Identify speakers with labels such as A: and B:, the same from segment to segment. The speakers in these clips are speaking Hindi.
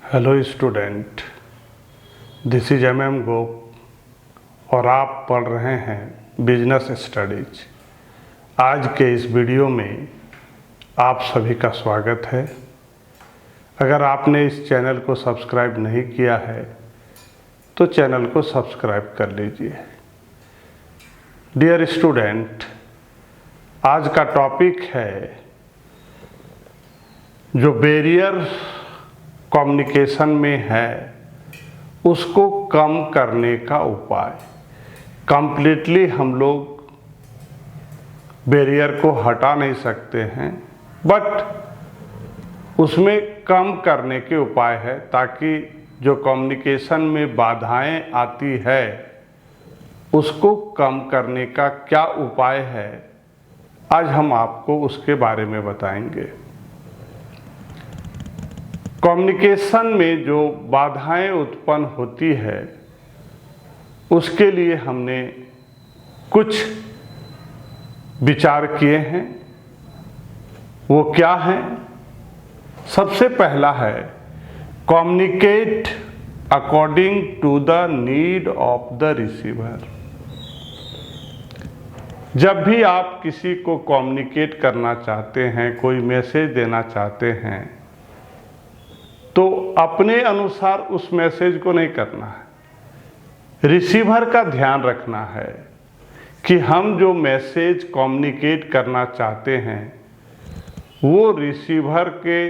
A: Hello student, this is MM गोप और आप पढ़ रहे हैं बिजनेस स्टडीज। आज के इस वीडियो में आप सभी का स्वागत है। अगर आपने इस चैनल को सब्सक्राइब नहीं किया है तो चैनल को सब्सक्राइब कर लीजिए। डियर स्टूडेंट, आज का टॉपिक है जो बैरियर कम्युनिकेशन में है उसको कम करने का उपाय। कंप्लीटली हम लोग बैरियर को हटा नहीं सकते हैं, बट उसमें कम करने के उपाय है ताकि जो कम्युनिकेशन में बाधाएं आती है उसको कम करने का क्या उपाय है, आज हम आपको उसके बारे में बताएंगे। कम्युनिकेशन में जो बाधाएं उत्पन्न होती है उसके लिए हमने कुछ विचार किए हैं। वो क्या है? सबसे पहला है communicate according to the need of the receiver. जब भी आप किसी को कम्युनिकेट करना चाहते हैं, कोई मैसेज देना चाहते हैं, तो अपने अनुसार उस मैसेज को नहीं करना है। रिसीवर का ध्यान रखना है कि हम जो मैसेज कम्युनिकेट करना चाहते हैं वो रिसीवर के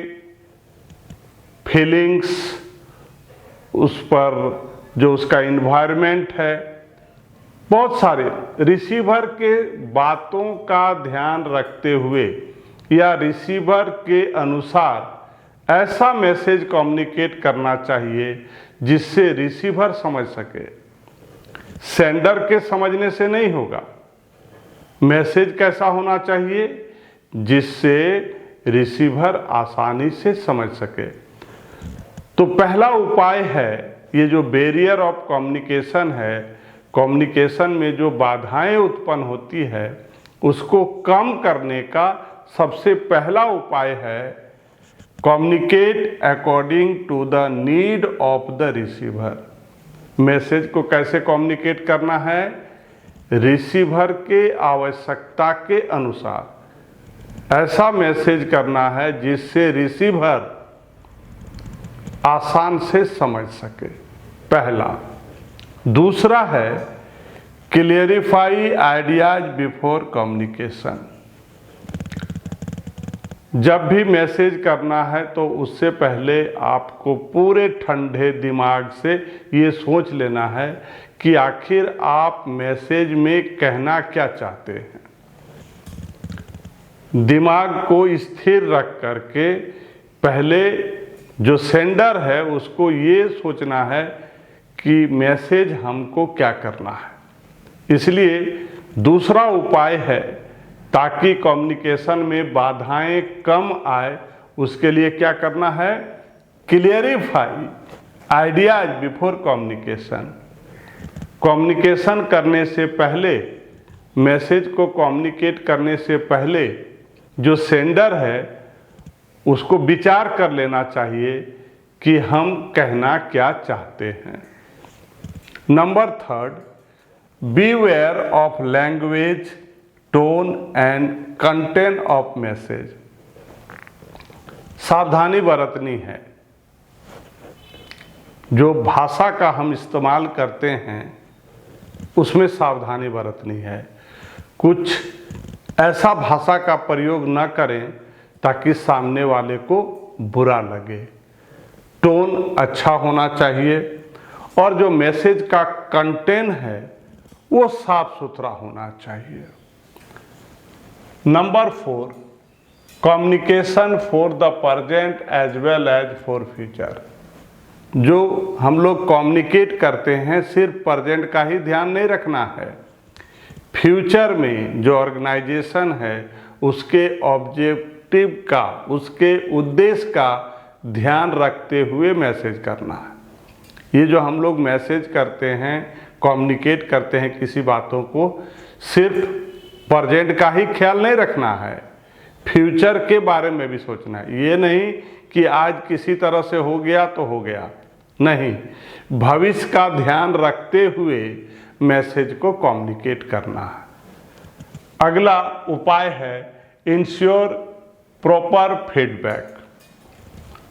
A: फीलिंग्स, उस पर जो उसका इन्वायरमेंट है, बहुत सारे रिसीवर के बातों का ध्यान रखते हुए या रिसीवर के अनुसार ऐसा मैसेज कम्युनिकेट करना चाहिए जिससे रिसीवर समझ सके। सेंडर के समझने से नहीं होगा। मैसेज कैसा होना चाहिए जिससे रिसीवर आसानी से समझ सके। तो पहला उपाय है, ये जो बैरियर ऑफ कम्युनिकेशन है, कम्युनिकेशन में जो बाधाएं उत्पन्न होती है उसको कम करने का सबसे पहला उपाय है communicate according to the need of the receiver. Message को कैसे कम्युनिकेट करना है? रिसीवर के आवश्यकता के अनुसार ऐसा मैसेज करना है जिससे रिसीवर आसान से समझ सके, पहला। दूसरा है क्लियरिफाई आइडियाज बिफोर कम्युनिकेशन। जब भी मैसेज करना है तो उससे पहले आपको पूरे ठंडे दिमाग से ये सोच लेना है कि आखिर आप मैसेज में कहना क्या चाहते हैं। दिमाग को स्थिर रख करके पहले जो सेंडर है उसको ये सोचना है कि मैसेज हमको क्या करना है। इसलिए दूसरा उपाय है ताकि कम्युनिकेशन में बाधाएं कम आए, उसके लिए क्या करना है? Clarify ideas before communication. Communication करने से पहले, मैसेज को कम्युनिकेट करने से पहले जो सेंडर है उसको विचार कर लेना चाहिए कि हम कहना क्या चाहते हैं। Number third, beware of language, tone and content of message. सावधानी बरतनी है। जो भाषा का हम इस्तेमाल करते हैं उसमें सावधानी बरतनी है। कुछ ऐसा भाषा का प्रयोग न करें ताकि सामने वाले को बुरा लगे। टोन अच्छा होना चाहिए और जो मैसेज का कंटेंट है वो साफ सुथरा होना चाहिए। Number 4, communication for the present as well as for future. जो हम लोग कम्युनिकेट करते हैं सिर्फ प्रेजेंट का ही ध्यान नहीं रखना है, फ्यूचर में जो ऑर्गेनाइजेशन है उसके ऑब्जेक्टिव का, उसके उद्देश्य का ध्यान रखते हुए मैसेज करना है। ये जो हम लोग मैसेज करते हैं, कम्युनिकेट करते हैं किसी बातों को, सिर्फ प्रेजेंट का ही ख्याल नहीं रखना है, फ्यूचर के बारे में भी सोचना है। ये नहीं कि आज किसी तरह से हो गया तो हो गया, नहीं, भविष्य का ध्यान रखते हुए मैसेज को कम्युनिकेट करना है। अगला उपाय है इंश्योर प्रॉपर फीडबैक।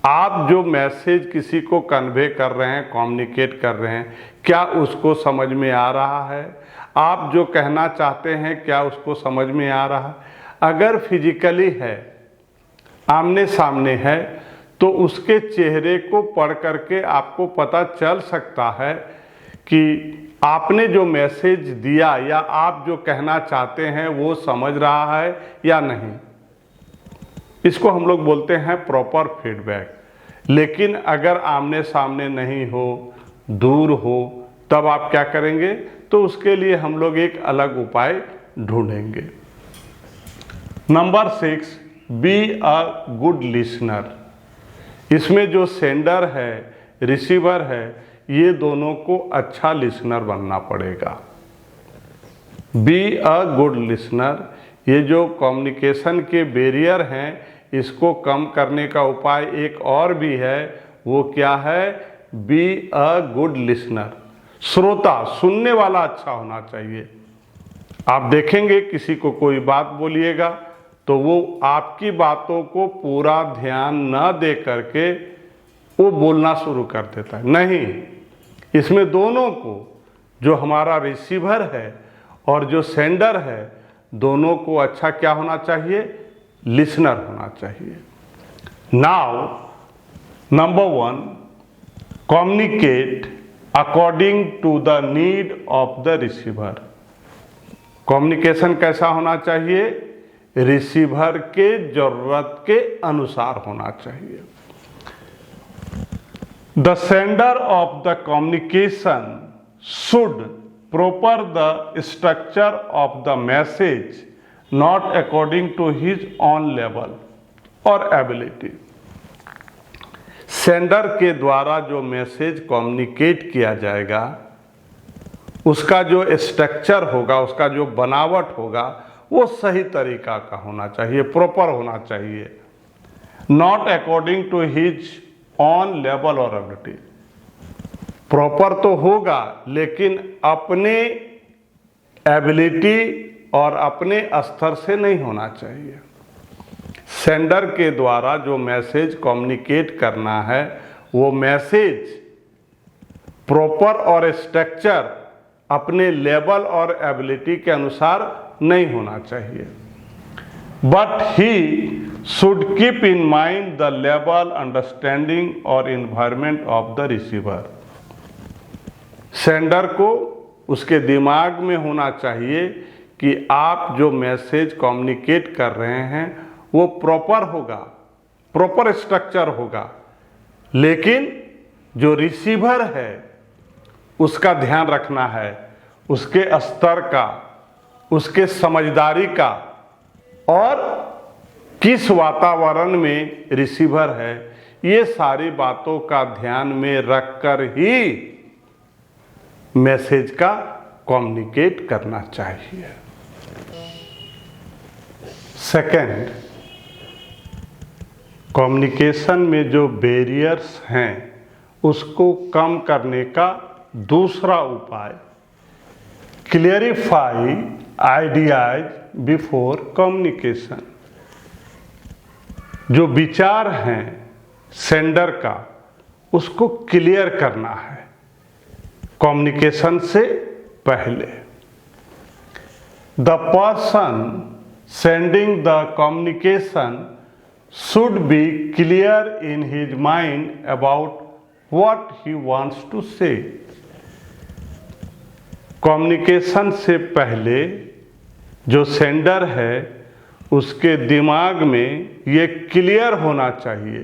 A: आप जो मैसेज किसी को कन्वे कर रहे हैं, कम्युनिकेट कर रहे हैं, क्या उसको समझ में आ रहा है? आप जो कहना चाहते हैं क्या उसको समझ में आ रहा है? अगर फिजिकली है, आमने सामने है, तो उसके चेहरे को पढ़ करके आपको पता चल सकता है कि आपने जो मैसेज दिया या आप जो कहना चाहते हैं वो समझ रहा है या नहीं। इसको हम लोग बोलते हैं प्रॉपर फीडबैक। लेकिन अगर आमने सामने नहीं हो, दूर हो, तब आप क्या करेंगे? तो उसके लिए हम लोग एक अलग उपाय ढूंढेंगे। Number 6, be a good listener. इसमें जो सेंडर है, रिसीवर है, ये दोनों को अच्छा लिसनर बनना पड़ेगा। B a good listener. ये जो कम्युनिकेशन के बैरियर हैं, इसको कम करने का उपाय एक और भी है। वो क्या है? B a good listener. श्रोता, सुनने वाला अच्छा होना चाहिए। आप देखेंगे किसी को कोई बात बोलिएगा तो वो आपकी बातों को पूरा ध्यान न दे करके वो बोलना शुरू कर देता है। नहीं, इसमें दोनों को, जो हमारा रिसीवर है और जो सेंडर है, दोनों को अच्छा क्या होना चाहिए? लिसनर होना चाहिए। Now number 1, communicate according to the need of the receiver. Communication कैसा होना चाहिए? रिसीवर के जरूरत के अनुसार होना चाहिए। The sender of the communication should proper the structure of the message not according to his own level और एबिलिटी। सेंडर के द्वारा जो मैसेज कम्युनिकेट किया जाएगा, उसका जो स्ट्रक्चर होगा, उसका जो बनावट होगा, वो सही तरीका का होना चाहिए, प्रॉपर होना चाहिए। Not according to his own level और एबिलिटी। प्रॉपर तो होगा, लेकिन अपने एबिलिटी और अपने स्तर से नहीं होना चाहिए। सेंडर के द्वारा जो मैसेज कम्युनिकेट करना है, वो मैसेज प्रॉपर और स्ट्रक्चर अपने लेवल और एबिलिटी के अनुसार नहीं होना चाहिए। But he should keep in mind the level, understanding और environment of the receiver. Sender को उसके दिमाग में होना चाहिए कि आप जो मैसेज कम्युनिकेट कर रहे हैं वो प्रॉपर होगा, प्रॉपर स्ट्रक्चर होगा, लेकिन जो रिसीवर है उसका ध्यान रखना है, उसके स्तर का, उसके समझदारी का, और किस वातावरण में रिसीवर है, ये सारी बातों का ध्यान में रखकर ही मैसेज का कम्युनिकेट करना चाहिए। सेकंड, कम्युनिकेशन में जो बैरियर्स हैं उसको कम करने का दूसरा उपाय, क्लियरिफाई आइडियाज बिफोर कम्युनिकेशन। जो विचार हैं सेंडर का, उसको क्लियर करना है कम्युनिकेशन से पहले। The person sending the communication should be clear in his mind about what he wants to say. Communication से पहले जो सेंडर है उसके दिमाग में ये क्लियर होना चाहिए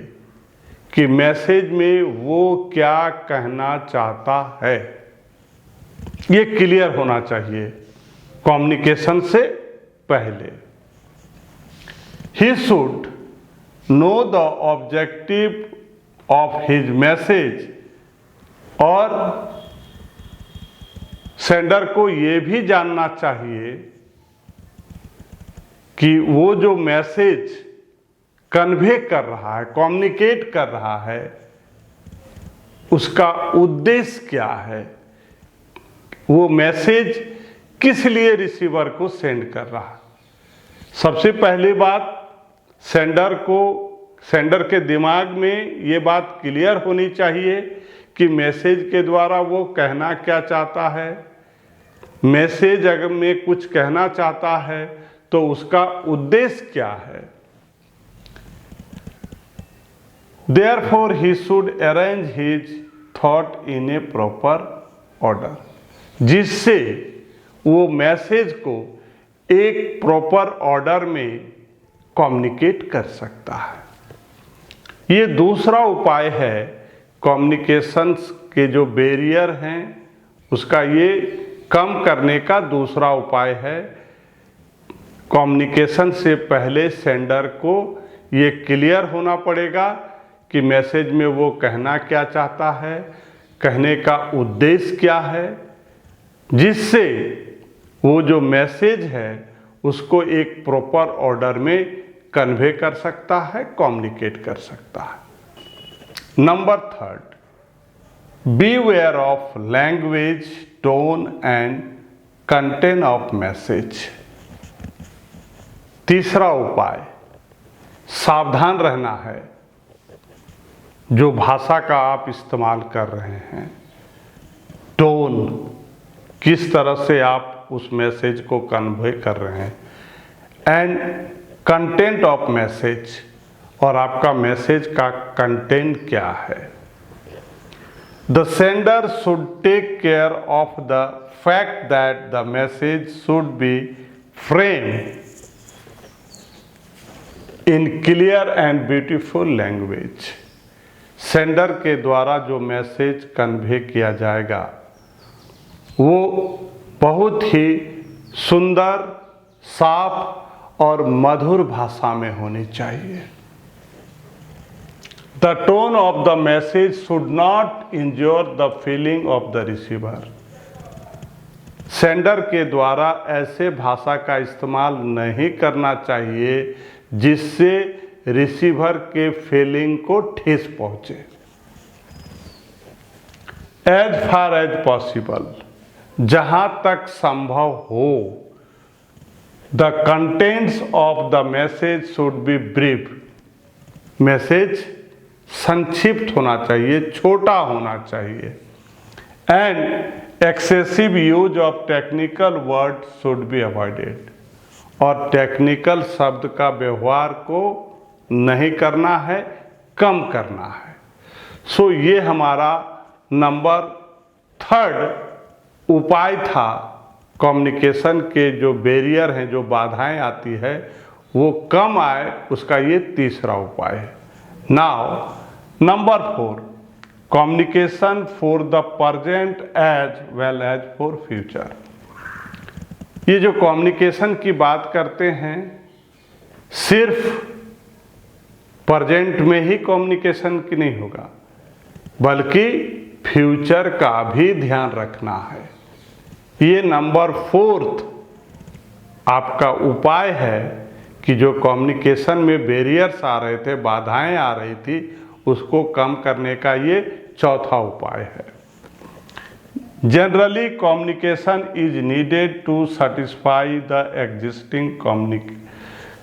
A: कि मैसेज में वो क्या कहना चाहता है। ये क्लियर होना चाहिए कम्युनिकेशन से पहले। He should know the objective of his message, और सेंडर को ये भी जानना चाहिए कि वो जो मैसेज कन्वे कर रहा है, कम्युनिकेट कर रहा है, उसका उद्देश्य क्या है, वो मैसेज किस लिए रिसीवर को सेंड कर रहा है। सबसे पहली बात, सेंडर के दिमाग में ये बात क्लियर होनी चाहिए कि मैसेज के द्वारा वो कहना क्या चाहता है। मैसेज अगर में कुछ कहना चाहता है तो उसका उद्देश्य क्या है। Therefore he should arrange his thought in a proper order, जिससे वो मैसेज को एक प्रॉपर ऑर्डर में कम्युनिकेट कर सकता है। ये दूसरा उपाय है कम्युनिकेशंस के जो बैरियर हैं उसका ये कम करने का दूसरा उपाय है। कम्युनिकेशन से पहले सेंडर को ये क्लियर होना पड़ेगा कि मैसेज में वो कहना क्या चाहता है, कहने का उद्देश्य क्या है, जिससे वो जो मैसेज है उसको एक प्रॉपर ऑर्डर में कन्वे कर सकता है, कम्युनिकेट कर सकता है। Number 3, beware of language, tone and content of message. तीसरा उपाय, सावधान रहना है जो भाषा का आप इस्तेमाल कर रहे हैं, टोन, किस तरह से आप उस मैसेज को कन्वे कर रहे हैं, एंड कंटेंट ऑफ मैसेज, और आपका मैसेज का कंटेंट क्या है। The sender should take care of the fact that the message should be framed in clear and beautiful language. Sender के द्वारा जो मैसेज कन्वे किया जाएगा वो बहुत ही सुंदर, साफ और मधुर भाषा में होनी चाहिए। The tone of the message should not इंज्योर the feeling of the receiver. Sender के द्वारा ऐसे भाषा का इस्तेमाल नहीं करना चाहिए जिससे रिसीवर के फीलिंग को ठेस पहुंचे। एज फार एज पॉसिबल, जहां तक संभव हो, the contents of the message should B brief. Message संक्षिप्त होना चाहिए, छोटा होना चाहिए। And excessive use of technical word should be avoided. और टेक्निकल शब्द का व्यवहार को नहीं करना है, कम करना है। सो ये हमारा नंबर 3 उपाय था। कम्युनिकेशन के जो बैरियर हैं, जो बाधाएं आती है, वो कम आए, उसका ये तीसरा उपाय है। Now number 4, communication for the present as well as for future. ये जो कम्युनिकेशन की बात करते हैं, सिर्फ प्रेजेंट में ही कम्युनिकेशन की नहीं होगा, बल्कि फ्यूचर का भी ध्यान रखना है। ये नंबर 4 आपका उपाय है कि जो कम्युनिकेशन में बैरियर्स आ रहे थे, बाधाएं आ रही थी, उसको कम करने का ये चौथा उपाय है। Generally communication is needed to satisfy the existing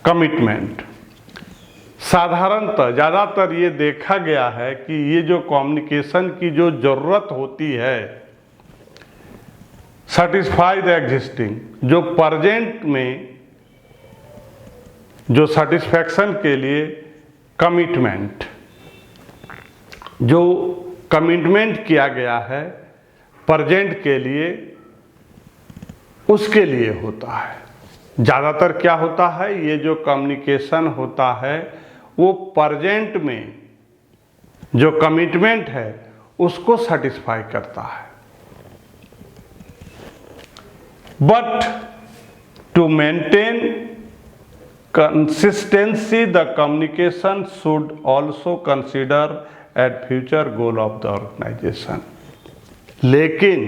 A: commitment. साधारणतः ज़्यादातर ये देखा गया है कि ये जो कम्युनिकेशन की जो ज़रूरत होती है, सेटिस्फाई द एग्जिस्टिंग, जो प्रेजेंट में जो सेटिस्फैक्शन के लिए कमिटमेंट, जो कमिटमेंट किया गया है प्रेजेंट के लिए, उसके लिए होता है। ज़्यादातर क्या होता है, ये जो कम्युनिकेशन होता है वो प्रेजेंट में जो कमिटमेंट है उसको सेटिस्फाई करता है। But to maintain consistency the communication should also consider at future goal of the organisation. लेकिन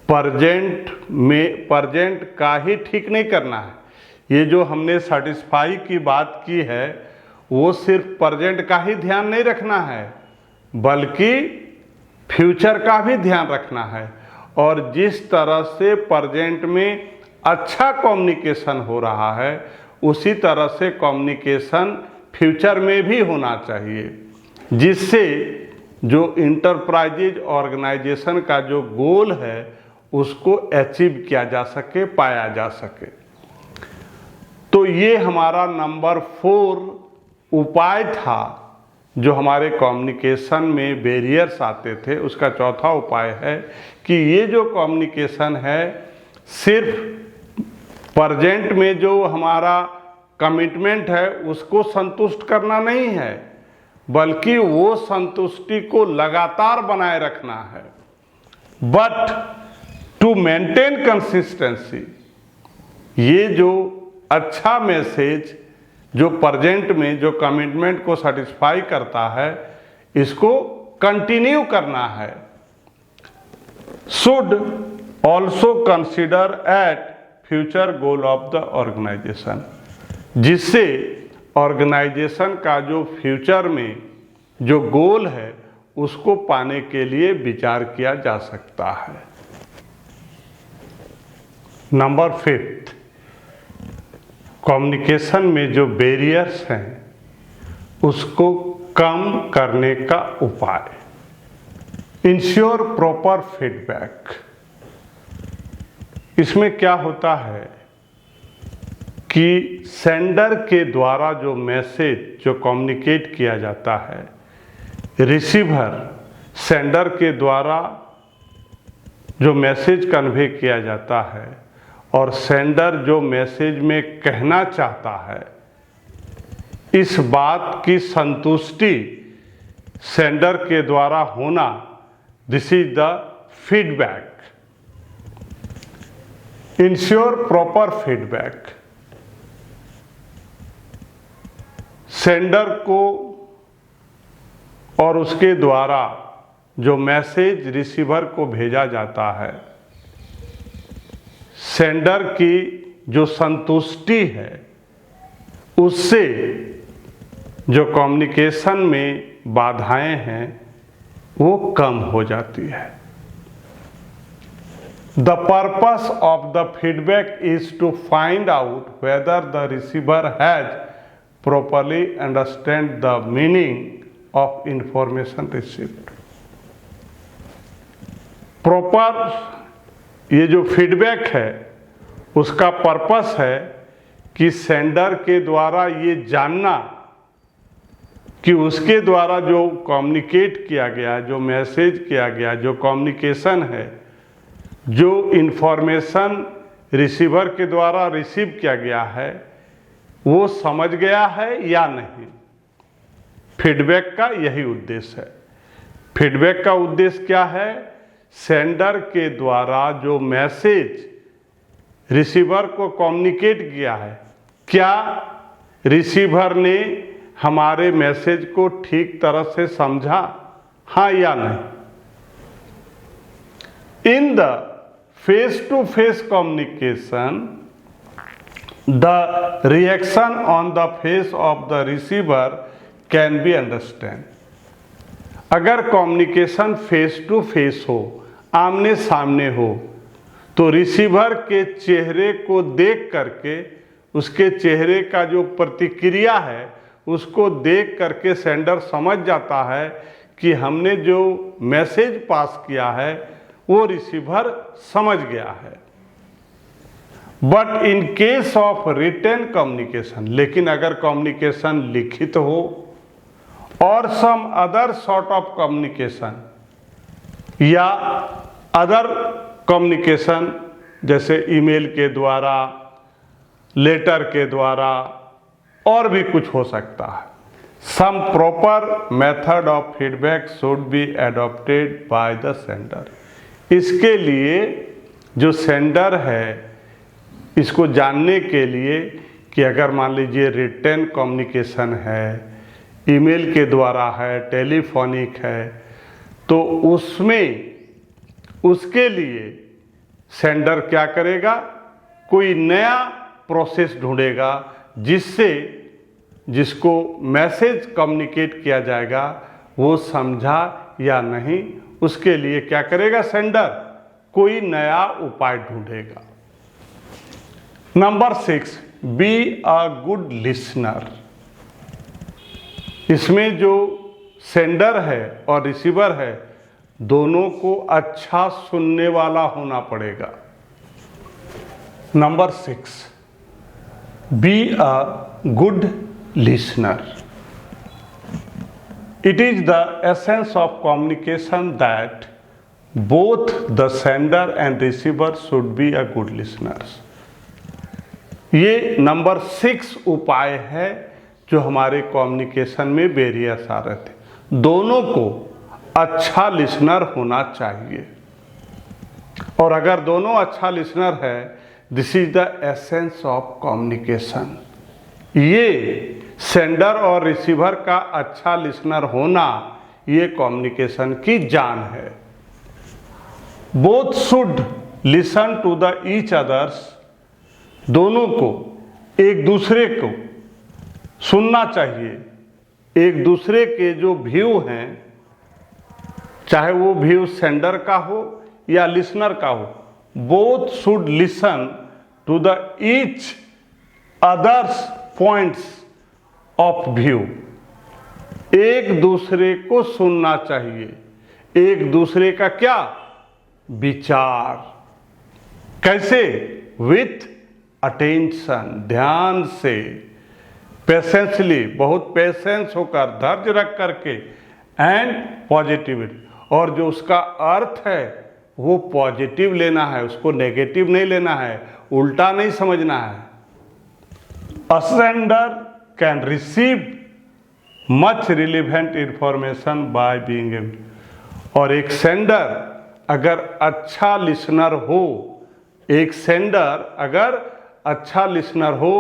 A: प्रेजेंट का ही ठीक नहीं करना है। ये जो हमने सेटिस्फाई की बात की है वो सिर्फ प्रेजेंट का ही ध्यान नहीं रखना है बल्कि फ्यूचर का भी ध्यान रखना है। और जिस तरह से प्रेजेंट में अच्छा कम्युनिकेशन हो रहा है उसी तरह से कम्युनिकेशन फ्यूचर में भी होना चाहिए, जिससे जो इंटरप्राइजेज ऑर्गेनाइजेशन का जो गोल है उसको अचीव किया जा सके, पाया जा सके। तो ये हमारा नंबर 4 उपाय था जो हमारे कम्युनिकेशन में बैरियर्स आते थे। उसका चौथा उपाय है कि ये जो कम्युनिकेशन है सिर्फ प्रेजेंट में जो हमारा कमिटमेंट है उसको संतुष्ट करना नहीं है बल्कि वो संतुष्टि को लगातार बनाए रखना है। बट टू मेंटेन कंसिस्टेंसी, ये जो अच्छा मैसेज जो प्रेजेंट में जो कमिटमेंट को सेटिस्फाई करता है इसको कंटिन्यू करना है। Should also consider at future goal of the organisation, जिससे ऑर्गेनाइजेशन का जो फ्यूचर में जो गोल है उसको पाने के लिए विचार किया जा सकता है। नंबर 5, कम्युनिकेशन में जो बैरियर्स हैं उसको कम करने का उपाय। Ensure proper feedback. इसमें क्या होता है कि सेंडर के द्वारा जो मैसेज जो कम्युनिकेट किया जाता है, रिसीवर सेंडर के द्वारा जो मैसेज कन्वे किया जाता है और सेंडर जो मैसेज में कहना चाहता है, इस बात की संतुष्टि सेंडर के द्वारा होना, this is the feedback. Ensure proper feedback. Sender को और उसके द्वारा जो मैसेज रिसीवर को भेजा जाता है, सेंडर की जो संतुष्टि है उससे जो कम्युनिकेशन में बाधाएं हैं वो कम हो जाती है। The purpose of the feedback is to find out whether the receiver has properly understand the meaning of information received। Proper ये जो फीडबैक है उसका पर्पस है कि सेंडर के द्वारा ये जानना कि उसके द्वारा जो कम्युनिकेट किया गया, जो मैसेज किया गया, जो कम्युनिकेशन है, जो इंफॉर्मेशन रिसीवर के द्वारा रिसीव किया गया है वो समझ गया है या नहीं। फीडबैक का यही उद्देश्य है। फीडबैक का उद्देश्य क्या है? सेंडर के द्वारा जो मैसेज रिसीवर को कम्युनिकेट किया है, क्या रिसीवर ने हमारे मैसेज को ठीक तरह से समझा, हाँ या नहीं। In the face to face communication the reaction on the face of the receiver can be understand। अगर कम्युनिकेशन फेस टू फेस हो, आमने सामने हो, तो रिसीवर के चेहरे को देख करके उसके चेहरे का जो प्रतिक्रिया है उसको देख करके सेंडर समझ जाता है कि हमने जो मैसेज पास किया है वो रिसीवर समझ गया है। But in case of written communication, लेकिन अगर कम्युनिकेशन लिखित हो और some other sort of communication या अदर कम्युनिकेशन जैसे ईमेल के द्वारा, लेटर के द्वारा और भी कुछ हो सकता है, some proper method of feedback should be adopted by the sender. इसके लिए जो सेंडर है इसको जानने के लिए कि अगर मान लीजिए रिटन कम्युनिकेशन है, ईमेल के द्वारा है, टेलीफोनिक है, तो उसमें उसके लिए सेंडर क्या करेगा, कोई नया प्रोसेस ढूंढेगा जिससे जिसको मैसेज कम्युनिकेट किया जाएगा वो समझा या नहीं, उसके लिए क्या करेगा सेंडर, कोई नया उपाय ढूंढेगा। Number 6, be a good listener. इसमें जो सेंडर है और रिसीवर है दोनों को अच्छा सुनने वाला होना पड़ेगा। Number 6, be a good listener. It is the essence of communication that both the sender and receiver should be a good listeners. ये नंबर 6 उपाय है जो हमारे कम्युनिकेशन में बैरियर्स आ रहे थे। दोनों को अच्छा लिसनर होना चाहिए, और अगर दोनों अच्छा लिसनर है, this is the essence of communication. ये सेंडर और रिसीवर का अच्छा लिसनर होना ये कम्युनिकेशन की जान है। Both should listen to the each others. दोनों को एक दूसरे को सुनना चाहिए। एक दूसरे के जो व्यू हैं, चाहे वो व्यू सेंडर का हो या लिसनर का हो, both should listen to the each others points of view. एक दूसरे को सुनना चाहिए, एक दूसरे का क्या विचार। कैसे? विथ अटेंशन, ध्यान से, पेशेंसली, बहुत पेशेंस होकर, धैर्य रख करके, एंड पॉजिटिविटी। और जो उसका अर्थ है वो पॉजिटिव लेना है, उसको नेगेटिव नहीं लेना है, उल्टा नहीं समझना है। A sender can receive much relevant information by being able। और एक सेंडर अगर अच्छा लिसनर हो, एक सेंडर अगर अच्छा लिसनर हो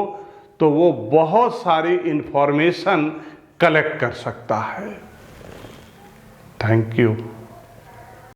A: तो वो बहुत सारी इंफॉर्मेशन कलेक्ट कर सकता है। Thank you.